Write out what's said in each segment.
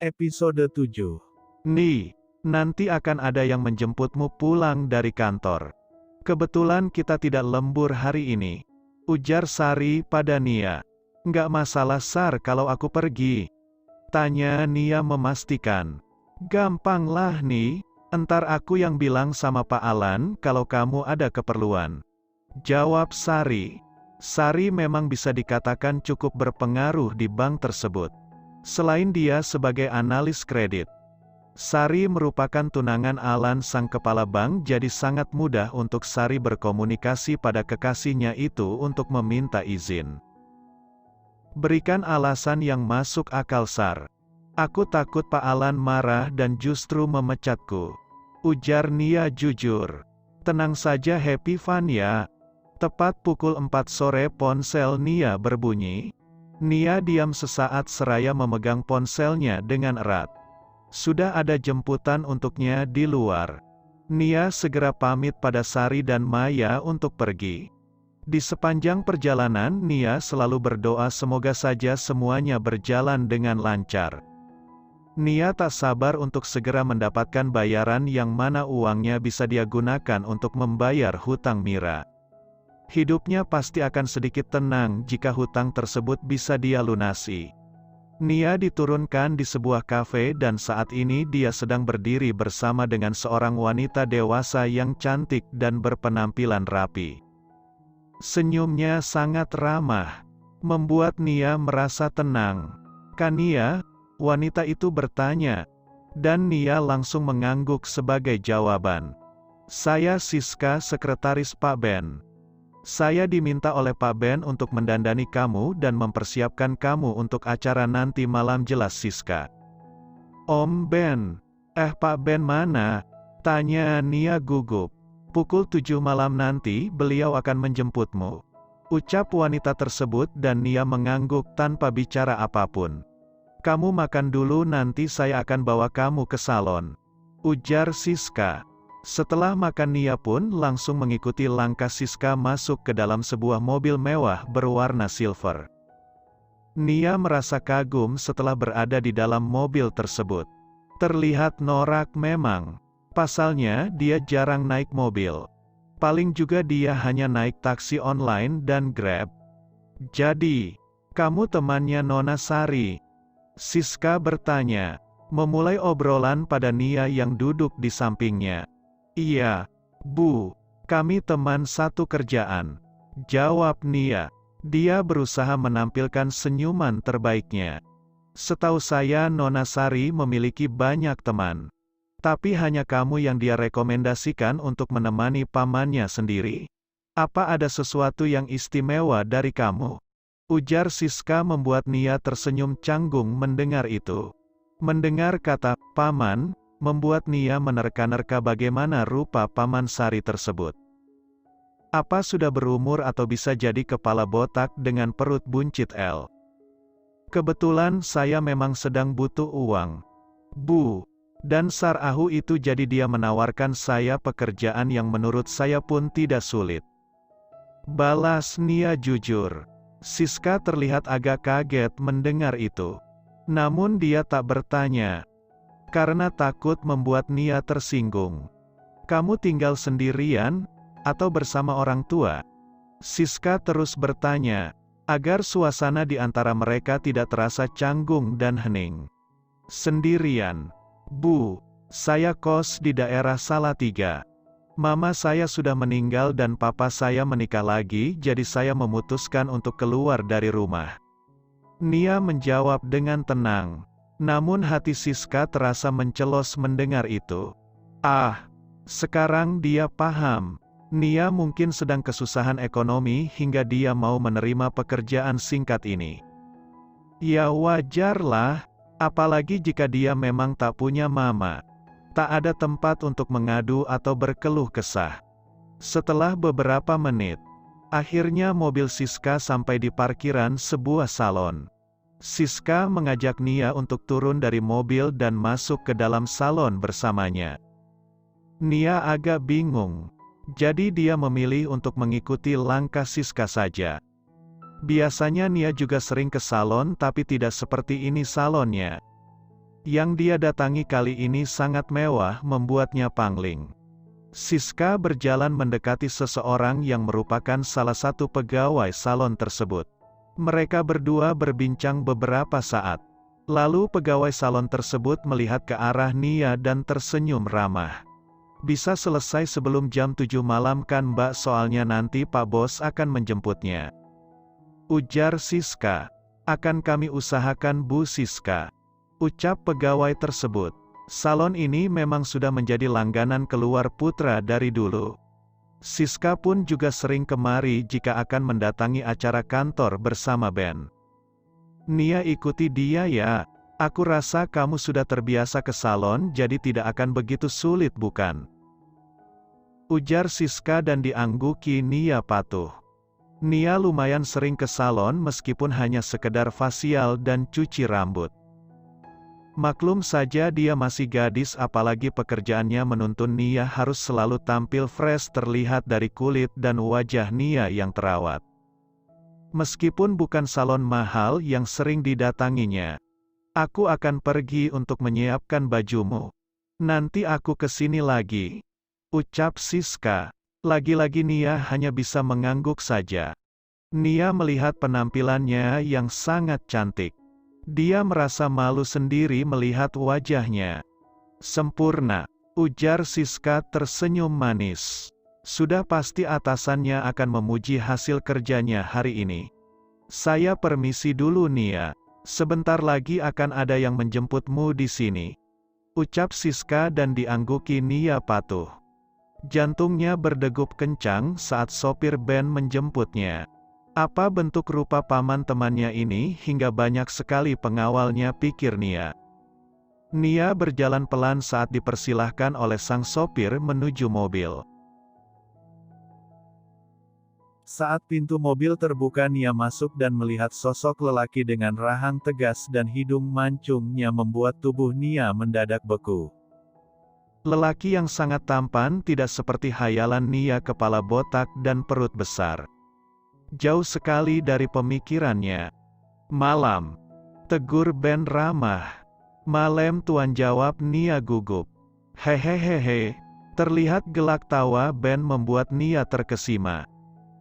Episode 7. Nih, nanti akan ada yang menjemputmu pulang dari kantor. Kebetulan kita tidak lembur hari ini, ujar Sari pada Nia. Nggak masalah Sar kalau aku pergi, tanya Nia memastikan. Gampanglah nih, entar aku yang bilang sama Pak Alan kalau kamu ada keperluan, jawab Sari. Sari memang bisa dikatakan cukup berpengaruh di bank tersebut. Selain dia sebagai analis kredit, Sari merupakan tunangan Alan sang kepala bank, jadi sangat mudah untuk Sari berkomunikasi pada kekasihnya itu untuk meminta izin. Berikan alasan yang masuk akal Sar. Aku takut Pak Alan marah dan justru memecatku, ujar Nia jujur. Tenang saja Happy Fun ya. Tepat pukul 4 sore ponsel Nia berbunyi. Nia diam sesaat seraya memegang ponselnya dengan erat. Sudah ada jemputan untuknya di luar. Nia segera pamit pada Sari dan Maya untuk pergi. Di sepanjang perjalanan Nia selalu berdoa semoga saja semuanya berjalan dengan lancar. Nia tak sabar untuk segera mendapatkan bayaran yang mana uangnya bisa dia gunakan untuk membayar hutang Mira. Hidupnya pasti akan sedikit tenang jika hutang tersebut bisa dia lunasi. Nia diturunkan di sebuah kafe dan saat ini dia sedang berdiri bersama dengan seorang wanita dewasa yang cantik dan berpenampilan rapi. Senyumnya sangat ramah, membuat Nia merasa tenang. Kan Nia? Wanita itu bertanya, dan Nia langsung mengangguk sebagai jawaban. Saya Siska, sekretaris Pak Ben. Saya diminta oleh Pak Ben untuk mendandani kamu dan mempersiapkan kamu untuk acara nanti malam, jelas Siska. Om Ben? Pak Ben mana? Tanya Nia gugup. Pukul 7 malam nanti beliau akan menjemputmu, ucap wanita tersebut dan Nia mengangguk tanpa bicara apapun. Kamu makan dulu, nanti saya akan bawa kamu ke salon, ujar Siska. Setelah makan Nia pun langsung mengikuti langkah Siska masuk ke dalam sebuah mobil mewah berwarna silver. Nia merasa kagum setelah berada di dalam mobil tersebut. Terlihat norak memang. Pasalnya dia jarang naik mobil. Paling juga dia hanya naik taksi online dan Grab. Jadi, kamu temannya Nona Sari? Siska bertanya, memulai obrolan pada Nia yang duduk di sampingnya. Iya, Bu, kami teman satu kerjaan, jawab Nia. Dia berusaha menampilkan senyuman terbaiknya. Setahu saya Nona Sari memiliki banyak teman, tapi hanya kamu yang dia rekomendasikan untuk menemani pamannya sendiri. Apa ada sesuatu yang istimewa dari kamu? Ujar Siska membuat Nia tersenyum canggung mendengar itu. Mendengar kata paman, membuat Nia menerka-nerka bagaimana rupa paman Sari tersebut. Apa sudah berumur atau bisa jadi kepala botak dengan perut buncit L? Kebetulan saya memang sedang butuh uang, Bu. Dan Sarahu itu, jadi dia menawarkan saya pekerjaan yang menurut saya pun tidak sulit, balas Nia jujur. Siska terlihat agak kaget mendengar itu. Namun dia tak bertanya, karena takut membuat Nia tersinggung. Kamu tinggal sendirian, atau bersama orang tua? Siska terus bertanya, agar suasana di antara mereka tidak terasa canggung dan hening. Sendirian, Bu. Saya kos di daerah Salatiga. Mama saya sudah meninggal dan papa saya menikah lagi, jadi saya memutuskan untuk keluar dari rumah. Nia menjawab dengan tenang. Namun hati Siska terasa mencelos mendengar itu. Sekarang dia paham. Nia mungkin sedang kesusahan ekonomi hingga dia mau menerima pekerjaan singkat ini. Ya wajarlah, apalagi jika dia memang tak punya mama. Tak ada tempat untuk mengadu atau berkeluh kesah. Setelah beberapa menit, akhirnya mobil Siska sampai di parkiran sebuah salon. Siska mengajak Nia untuk turun dari mobil dan masuk ke dalam salon bersamanya. Nia agak bingung, jadi dia memilih untuk mengikuti langkah Siska saja. Biasanya Nia juga sering ke salon, tapi tidak seperti ini salonnya. Yang dia datangi kali ini sangat mewah membuatnya pangling. Siska berjalan mendekati seseorang yang merupakan salah satu pegawai salon tersebut. Mereka berdua berbincang beberapa saat. Lalu pegawai salon tersebut melihat ke arah Nia dan tersenyum ramah. "Bisa selesai sebelum jam 7 malam kan Mbak, soalnya nanti Pak Bos akan menjemputnya," ujar Siska. "Akan kami usahakan Bu Siska," ucap pegawai tersebut. Salon ini memang sudah menjadi langganan keluar putra dari dulu. Siska pun juga sering kemari jika akan mendatangi acara kantor bersama Ben. "Nia, ikuti dia ya. Aku rasa kamu sudah terbiasa ke salon jadi tidak akan begitu sulit bukan?" ujar Siska dan diangguki Nia patuh. Nia lumayan sering ke salon meskipun hanya sekedar facial dan cuci rambut. Maklum saja dia masih gadis, apalagi pekerjaannya menuntun Nia harus selalu tampil fresh, terlihat dari kulit dan wajah Nia yang terawat. Meskipun bukan salon mahal yang sering didatanginya. "Aku akan pergi untuk menyiapkan bajumu. Nanti aku kesini lagi," ucap Siska. Lagi-lagi Nia hanya bisa mengangguk saja. Nia melihat penampilannya yang sangat cantik. Dia merasa malu sendiri melihat wajahnya. "Sempurna," ujar Siska tersenyum manis. Sudah pasti atasannya akan memuji hasil kerjanya hari ini. "Saya permisi dulu Nia. Sebentar lagi akan ada yang menjemputmu di sini," ucap Siska dan diangguki Nia patuh. Jantungnya berdegup kencang saat sopir Ben menjemputnya. Apa bentuk rupa paman temannya ini hingga banyak sekali pengawalnya, pikir Nia. Nia berjalan pelan saat dipersilahkan oleh sang sopir menuju mobil. Saat pintu mobil terbuka, Nia masuk dan melihat sosok lelaki dengan rahang tegas dan hidung mancungnya membuat tubuh Nia mendadak beku. Lelaki yang sangat tampan, tidak seperti hayalan Nia, kepala botak dan perut besar. Jauh sekali dari pemikirannya. "Malam," tegur Ben ramah. "Malam Tuan," jawab Nia gugup. "Hehehehe." Terlihat gelak tawa Ben membuat Nia terkesima.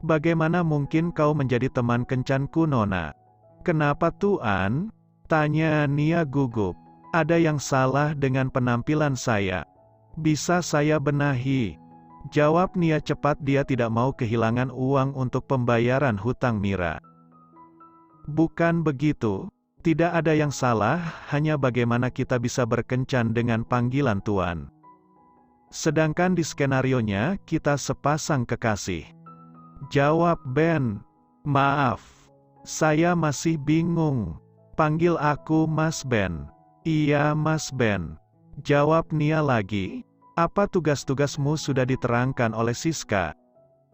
"Bagaimana mungkin kau menjadi teman kencanku Nona?" "Kenapa Tuan?" tanya Nia gugup. "Ada yang salah dengan penampilan saya? Bisa saya benahi?" Jawab Nia cepat, dia tidak mau kehilangan uang untuk pembayaran hutang Mira. "Bukan begitu. Tidak ada yang salah, hanya bagaimana kita bisa berkencan dengan panggilan Tuan. Sedangkan di skenarionya, kita sepasang kekasih," jawab Ben. "Maaf. Saya masih bingung. Panggil aku Mas Ben." "Iya Mas Ben," jawab Nia lagi. "Apa tugas-tugasmu sudah diterangkan oleh Siska?"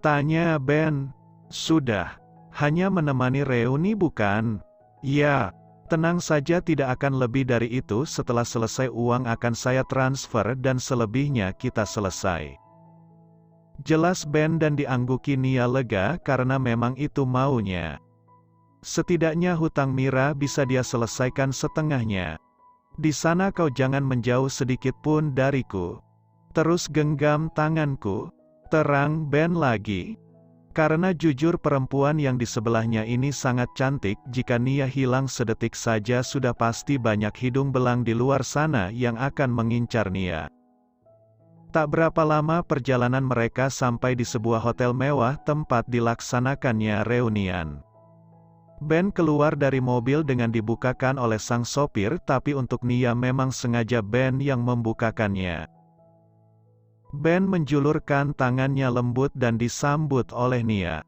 tanya Ben. "Sudah. Hanya menemani reuni bukan?" "Ya. Tenang saja, tidak akan lebih dari itu. Setelah selesai uang akan saya transfer dan selebihnya kita selesai," jelas Ben dan diangguki Nia lega karena memang itu maunya. Setidaknya hutang Mira bisa dia selesaikan setengahnya. "Di sana kau jangan menjauh sedikit pun dariku. Terus genggam tanganku," terang Ben lagi. Karena jujur perempuan yang di sebelahnya ini sangat cantik, jika Nia hilang sedetik saja sudah pasti banyak hidung belang di luar sana yang akan mengincar Nia. Tak berapa lama perjalanan mereka sampai di sebuah hotel mewah tempat dilaksanakannya reunian. Ben keluar dari mobil dengan dibukakan oleh sang sopir, tapi untuk Nia memang sengaja Ben yang membukakannya. Ben menjulurkan tangannya lembut dan disambut oleh Nia.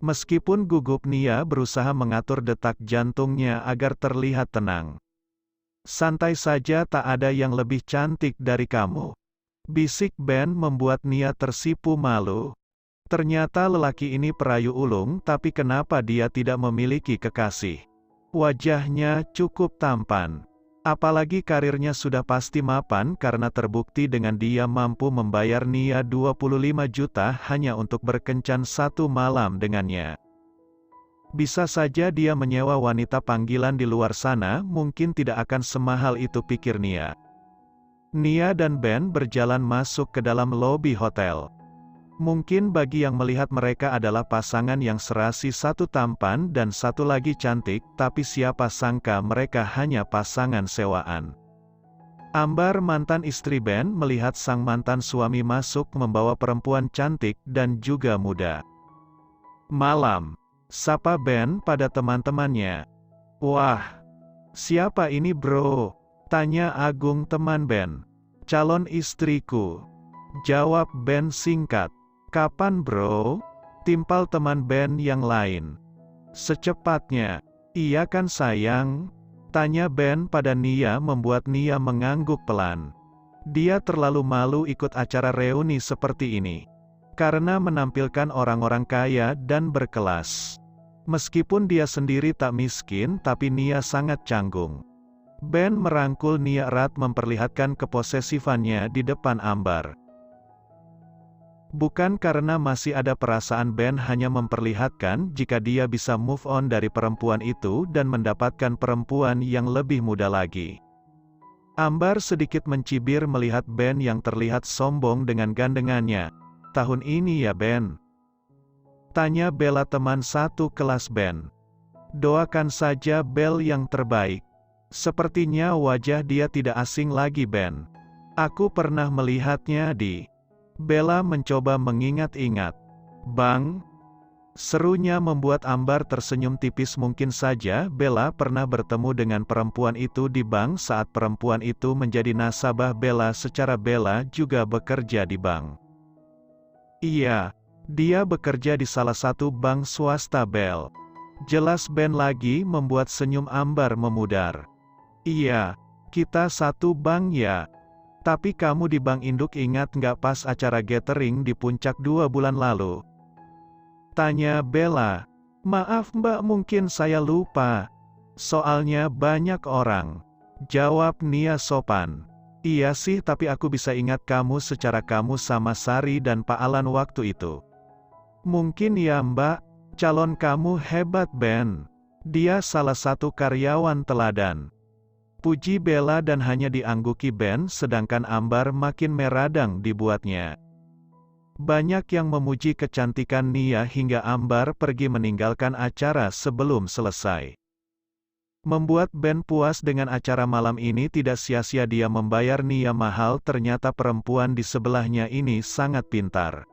Meskipun gugup, Nia berusaha mengatur detak jantungnya agar terlihat tenang. "Santai saja, tak ada yang lebih cantik dari kamu," bisik Ben membuat Nia tersipu malu. Ternyata lelaki ini perayu ulung, tapi kenapa dia tidak memiliki kekasih? Wajahnya cukup tampan. Apalagi karirnya sudah pasti mapan karena terbukti dengan dia mampu membayar Nia 25 juta hanya untuk berkencan satu malam dengannya. Bisa saja dia menyewa wanita panggilan di luar sana, mungkin tidak akan semahal itu, pikir Nia. Nia dan Ben berjalan masuk ke dalam lobi hotel. Mungkin bagi yang melihat mereka adalah pasangan yang serasi, satu tampan dan satu lagi cantik, tapi siapa sangka mereka hanya pasangan sewaan. Ambar, mantan istri Ben, melihat sang mantan suami masuk membawa perempuan cantik dan juga muda. "Malam," sapa Ben pada teman-temannya. "Wah, siapa ini bro?" tanya Agung, teman Ben. "Calon istriku," jawab Ben singkat. "Kapan bro?" timpal teman Ben yang lain. "Secepatnya." "Iya kan sayang?" tanya Ben pada Nia, membuat Nia mengangguk pelan. Dia terlalu malu ikut acara reuni seperti ini. Karena menampilkan orang-orang kaya dan berkelas. Meskipun dia sendiri tak miskin, tapi Nia sangat canggung. Ben merangkul Nia erat, memperlihatkan keposesifannya di depan Ambar. Bukan karena masih ada perasaan, Ben hanya memperlihatkan jika dia bisa move on dari perempuan itu dan mendapatkan perempuan yang lebih muda lagi. Ambar sedikit mencibir melihat Ben yang terlihat sombong dengan gandengannya. "Tahun ini ya Ben?" tanya Bella, teman satu kelas Ben. "Doakan saja Bel yang terbaik." Sepertinya wajah dia tidak asing lagi, Ben. "Aku pernah melihatnya di..." Bella mencoba mengingat-ingat. "Bang?" serunya membuat Ambar tersenyum tipis. Mungkin saja Bella pernah bertemu dengan perempuan itu di bank saat perempuan itu menjadi nasabah Bella. Secara Bella juga bekerja di bank. "Iya, dia bekerja di salah satu bank swasta Bel," jelas Ben lagi, membuat senyum Ambar memudar. "Iya, kita satu bank ya. Tapi kamu di bank induk, ingat nggak pas acara gathering di puncak 2 bulan lalu?" tanya Bella. "Maaf mbak, mungkin saya lupa. Soalnya banyak orang," jawab Nia sopan. "Iya sih, tapi aku bisa ingat kamu secara kamu sama Sari dan Pak Alan waktu itu." "Mungkin ya mbak, calon kamu hebat Ben. Dia salah satu karyawan teladan," puji Bella dan hanya diangguki Ben, sedangkan Ambar makin meradang dibuatnya. Banyak yang memuji kecantikan Nia hingga Ambar pergi meninggalkan acara sebelum selesai. Membuat Ben puas dengan acara malam ini, tidak sia-sia dia membayar Nia mahal. Ternyata perempuan di sebelahnya ini sangat pintar.